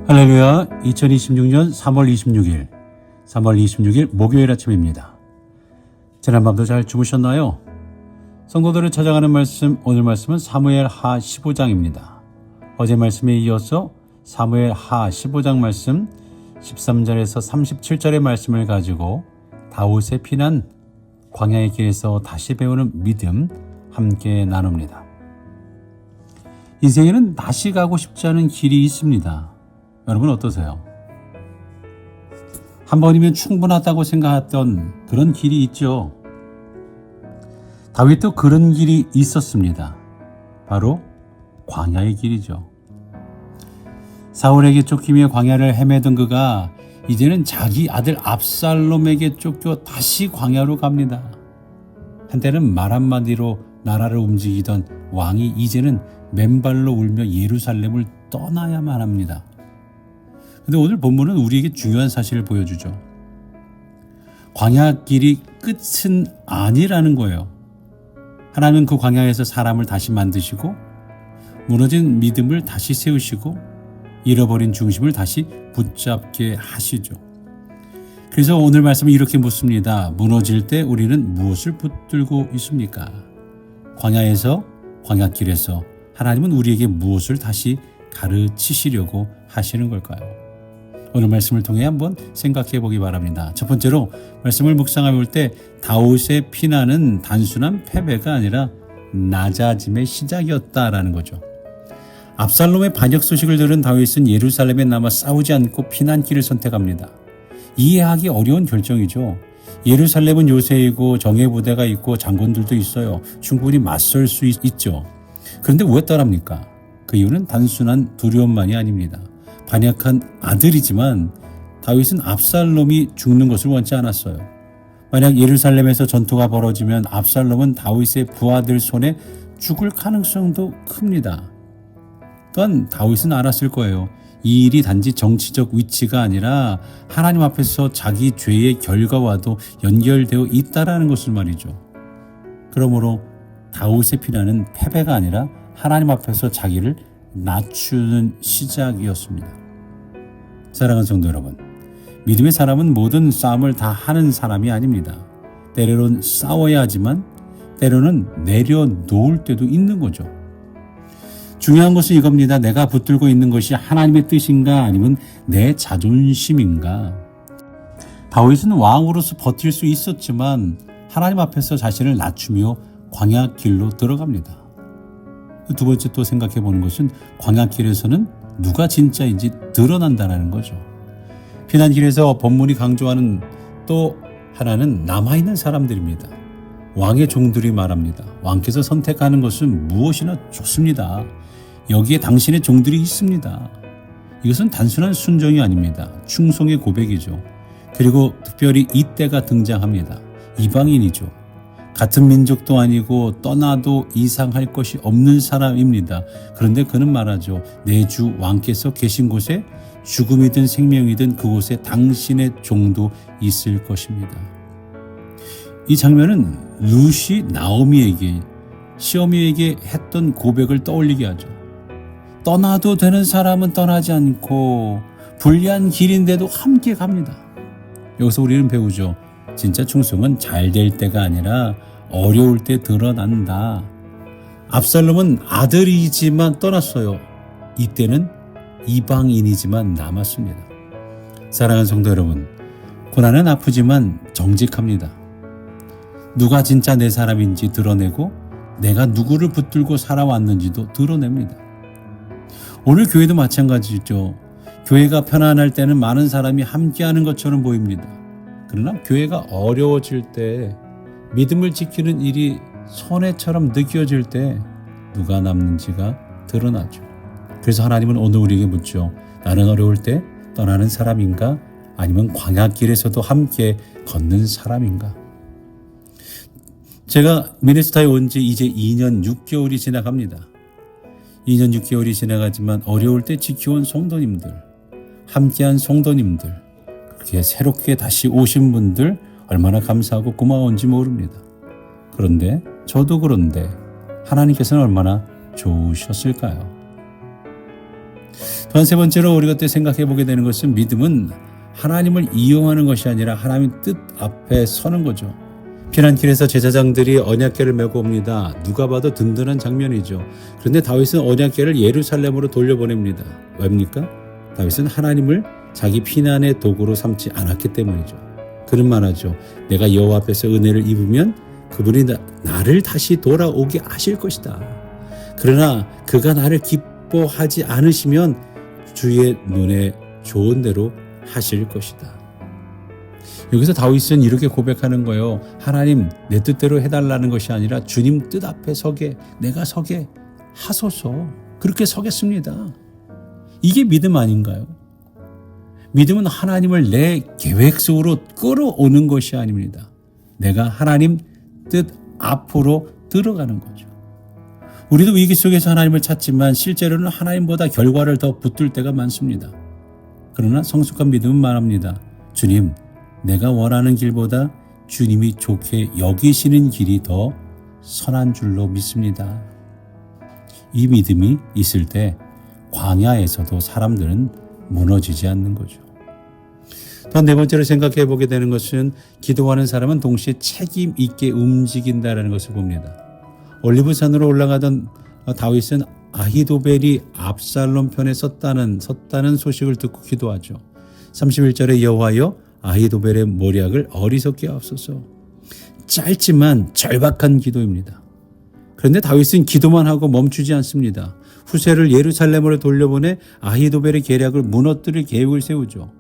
할렐루야. 2026년 3월 26일 목요일 아침입니다. 지난밤도 잘 주무셨나요? 성도들을 찾아가는 말씀, 오늘 말씀은 사무엘 하 15장입니다. 어제 말씀에 이어서 사무엘 하 15장 말씀 13절에서 37절의 말씀을 가지고 다윗의 피난, 광야의 길에서 다시 배우는 믿음 함께 나눕니다. 인생에는 다시 가고 싶지 않은 길이 있습니다. 여러분 어떠세요? 한 번이면 충분하다고 생각했던 그런 길이 있죠. 다윗도 그런 길이 있었습니다. 바로 광야의 길이죠. 사울에게 쫓기며 광야를 헤매던 그가 이제는 자기 아들 압살롬에게 쫓겨 다시 광야로 갑니다. 한때는 말 한마디로 나라를 움직이던 왕이 이제는 맨발로 울며 예루살렘을 떠나야만 합니다. 근데 오늘 본문은 우리에게 중요한 사실을 보여주죠. 광야 길이 끝은 아니라는 거예요. 하나님은 그 광야에서 사람을 다시 만드시고 무너진 믿음을 다시 세우시고 잃어버린 중심을 다시 붙잡게 하시죠. 그래서 오늘 말씀은 이렇게 묻습니다. 무너질 때 우리는 무엇을 붙들고 있습니까? 광야에서, 광야길에서 하나님은 우리에게 무엇을 다시 가르치시려고 하시는 걸까요? 오늘 말씀을 통해 한번 생각해 보기 바랍니다. 첫 번째로 말씀을 묵상해 볼 때 다윗의 피난은 단순한 패배가 아니라 낮아짐의 시작이었다라는 거죠. 압살롬의 반역 소식을 들은 다윗은 예루살렘에 남아 싸우지 않고 피난길을 선택합니다. 이해하기 어려운 결정이죠. 예루살렘은 요새이고 정예 부대가 있고 장군들도 있어요. 충분히 맞설 수 있죠. 그런데 왜 떠납니까? 그 이유는 단순한 두려움만이 아닙니다. 반역한 아들이지만 다윗은 압살롬이 죽는 것을 원치 않았어요. 만약 예루살렘에서 전투가 벌어지면 압살롬은 다윗의 부하들 손에 죽을 가능성도 큽니다. 또한 다윗은 알았을 거예요. 이 일이 단지 정치적 위치가 아니라 하나님 앞에서 자기 죄의 결과와도 연결되어 있다라는 것을 말이죠. 그러므로 다윗의 피난은 패배가 아니라 하나님 앞에서 자기를 낮추는 시작이었습니다. 사랑하는 성도 여러분, 믿음의 사람은 모든 싸움을 다 하는 사람이 아닙니다. 때로는 싸워야 하지만 때로는 내려놓을 때도 있는 거죠. 중요한 것은 이겁니다. 내가 붙들고 있는 것이 하나님의 뜻인가 아니면 내 자존심인가? 다윗은 왕으로서 버틸 수 있었지만 하나님 앞에서 자신을 낮추며 광야길로 들어갑니다. 두 번째 또 생각해 보는 것은 광야길에서는 누가 진짜인지 드러난다는 거죠. 피난길에서 본문이 강조하는 또 하나는 남아있는 사람들입니다. 왕의 종들이 말합니다. 왕께서 선택하는 것은 무엇이나 좋습니다. 여기에 당신의 종들이 있습니다. 이것은 단순한 순종이 아닙니다. 충성의 고백이죠. 그리고 특별히 이때가 등장합니다. 이방인이죠. 같은 민족도 아니고 떠나도 이상할 것이 없는 사람입니다. 그런데 그는 말하죠. 내 주 왕께서 계신 곳에 죽음이든 생명이든 그곳에 당신의 종도 있을 것입니다. 이 장면은 룻이 나오미에게, 시어미에게 했던 고백을 떠올리게 하죠. 떠나도 되는 사람은 떠나지 않고 불리한 길인데도 함께 갑니다. 여기서 우리는 배우죠. 진짜 충성은 잘 될 때가 아니라 어려울 때 드러난다. 압살롬은 아들이지만 떠났어요. 이때는 이방인이지만 남았습니다. 사랑하는 성도 여러분, 고난은 아프지만 정직합니다. 누가 진짜 내 사람인지 드러내고 내가 누구를 붙들고 살아왔는지도 드러냅니다. 오늘 교회도 마찬가지죠. 교회가 편안할 때는 많은 사람이 함께하는 것처럼 보입니다. 그러나 교회가 어려워질 때, 믿음을 지키는 일이 손해처럼 느껴질 때 누가 남는지가 드러나죠. 그래서 하나님은 오늘 우리에게 묻죠. 나는 어려울 때 떠나는 사람인가? 아니면 광야길에서도 함께 걷는 사람인가? 제가 미네소타에 온 지 이제 2년 6개월이 지나갑니다. 2년 6개월이 지나가지만 어려울 때 지켜온 성도님들, 함께한 성도님들, 그렇게 새롭게 다시 오신 분들 얼마나 감사하고 고마운지 모릅니다. 그런데 저도 그런데 하나님께서는 얼마나 좋으셨을까요? 또한 세 번째로 우리가 또 생각해 보게 되는 것은 믿음은 하나님을 이용하는 것이 아니라 하나님의 뜻 앞에 서는 거죠. 피난길에서 제사장들이 언약궤를 메고 옵니다. 누가 봐도 든든한 장면이죠. 그런데 다윗은 언약궤를 예루살렘으로 돌려보냅니다. 왜입니까? 다윗은 하나님을 자기 피난의 도구로 삼지 않았기 때문이죠. 그는 말하죠. 내가 여호와 앞에서 은혜를 입으면 그분이 나를 다시 돌아오게 하실 것이다. 그러나 그가 나를 기뻐하지 않으시면 주의 눈에 좋은 대로 하실 것이다. 여기서 다윗은 이렇게 고백하는 거예요. 하나님, 내 뜻대로 해달라는 것이 아니라 주님 뜻 앞에 서게, 내가 서게 하소서. 그렇게 서겠습니다. 이게 믿음 아닌가요? 믿음은 하나님을 내 계획 속으로 끌어오는 것이 아닙니다. 내가 하나님 뜻 앞으로 들어가는 거죠. 우리도 위기 속에서 하나님을 찾지만 실제로는 하나님보다 결과를 더 붙들 때가 많습니다. 그러나 성숙한 믿음은 말합니다. 주님, 내가 원하는 길보다 주님이 좋게 여기시는 길이 더 선한 줄로 믿습니다. 이 믿음이 있을 때 광야에서도 사람들은 무너지지 않는 거죠. 또한 네 번째로 생각해 보게 되는 것은 기도하는 사람은 동시에 책임 있게 움직인다는 것을 봅니다. 올리브산으로 올라가던 다윗은 아히도벨이 압살롬 편에 섰다는 소식을 듣고 기도하죠. 31절에 여호와여 아히도벨의 모략을 어리석게 하옵소서. 짧지만 절박한 기도입니다. 그런데 다윗은 기도만 하고 멈추지 않습니다. 후세를 예루살렘으로 돌려보내 아히도벨의 계략을 무너뜨릴 계획을 세우죠.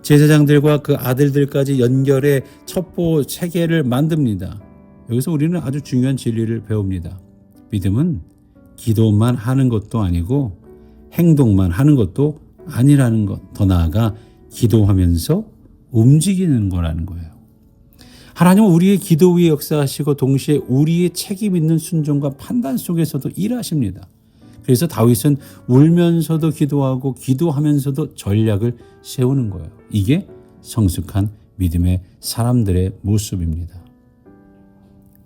제사장들과 그 아들들까지 연결해 첩보 체계를 만듭니다. 여기서 우리는 아주 중요한 진리를 배웁니다. 믿음은 기도만 하는 것도 아니고 행동만 하는 것도 아니라는 것. 더 나아가 기도하면서 움직이는 거라는 거예요. 하나님은 우리의 기도 위에 역사하시고 동시에 우리의 책임 있는 순종과 판단 속에서도 일하십니다. 그래서 다윗은 울면서도 기도하고 기도하면서도 전략을 세우는 거예요. 이게 성숙한 믿음의 사람들의 모습입니다.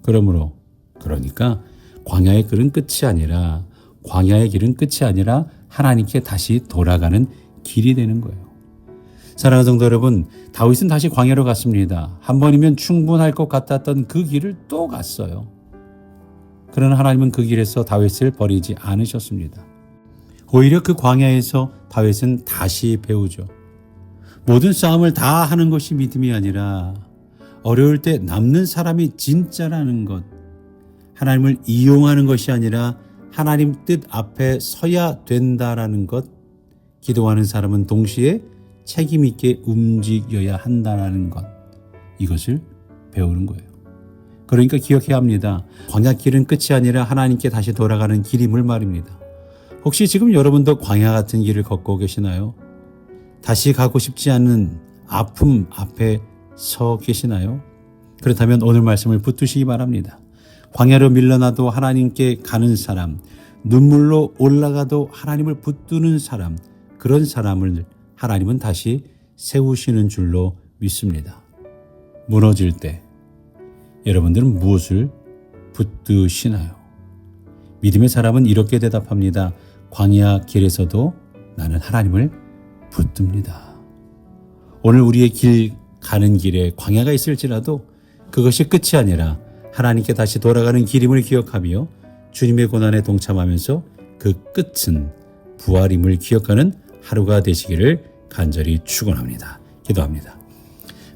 그러니까 광야의 길은 끝이 아니라 하나님께 다시 돌아가는 길이 되는 거예요. 사랑하는 성도 여러분, 다윗은 다시 광야로 갔습니다. 한 번이면 충분할 것 같았던 그 길을 또 갔어요. 그러나 하나님은 그 길에서 다윗을 버리지 않으셨습니다. 오히려 그 광야에서 다윗은 다시 배우죠. 모든 싸움을 다 하는 것이 믿음이 아니라 어려울 때 남는 사람이 진짜라는 것, 하나님을 이용하는 것이 아니라 하나님 뜻 앞에 서야 된다라는 것, 기도하는 사람은 동시에 책임 있게 움직여야 한다는 것, 이것을 배우는 거예요. 그러니까 기억해야 합니다. 광야길은 끝이 아니라 하나님께 다시 돌아가는 길임을 말입니다. 혹시 지금 여러분도 광야 같은 길을 걷고 계시나요? 다시 가고 싶지 않은 아픔 앞에 서 계시나요? 그렇다면 오늘 말씀을 붙드시기 바랍니다. 광야로 밀려나도 하나님께 가는 사람, 눈물로 올라가도 하나님을 붙드는 사람, 그런 사람을 하나님은 다시 세우시는 줄로 믿습니다. 무너질 때 여러분들은 무엇을 붙드시나요? 믿음의 사람은 이렇게 대답합니다. 광야 길에서도 나는 하나님을 붙듭니다. 오늘 우리의 길 가는 길에 광야가 있을지라도 그것이 끝이 아니라 하나님께 다시 돌아가는 길임을 기억하며 주님의 고난에 동참하면서 그 끝은 부활임을 기억하는 하루가 되시기를 간절히 축원합니다. 기도합니다.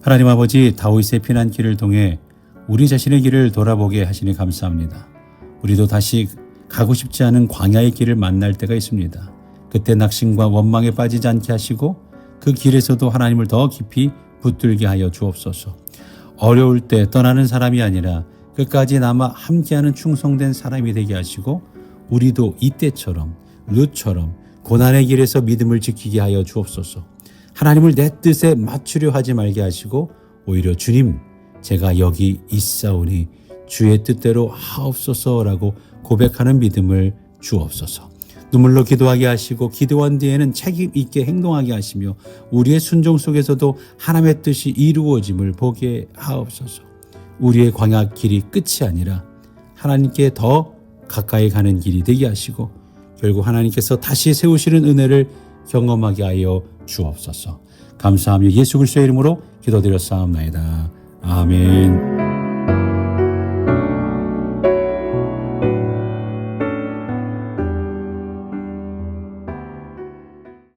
하나님 아버지, 다윗의 피난길을 통해 우리 자신의 길을 돌아보게 하시니 감사합니다. 우리도 다시 가고 싶지 않은 광야의 길을 만날 때가 있습니다. 그때 낙심과 원망에 빠지지 않게 하시고 그 길에서도 하나님을 더 깊이 붙들게 하여 주옵소서. 어려울 때 떠나는 사람이 아니라 끝까지 남아 함께하는 충성된 사람이 되게 하시고 우리도 이때처럼 룻처럼 고난의 길에서 믿음을 지키게 하여 주옵소서. 하나님을 내 뜻에 맞추려 하지 말게 하시고 오히려 주님, 제가 여기 있사오니 주의 뜻대로 하옵소서라고 고백하는 믿음을 주옵소서. 눈물로 기도하게 하시고 기도한 뒤에는 책임 있게 행동하게 하시며 우리의 순종 속에서도 하나님의 뜻이 이루어짐을 보게 하옵소서. 우리의 광야 길이 끝이 아니라 하나님께 더 가까이 가는 길이 되게 하시고 결국 하나님께서 다시 세우시는 은혜를 경험하게 하여 주옵소서. 감사하며 예수 그리스도의 이름으로 기도드렸사옵나이다. 아멘.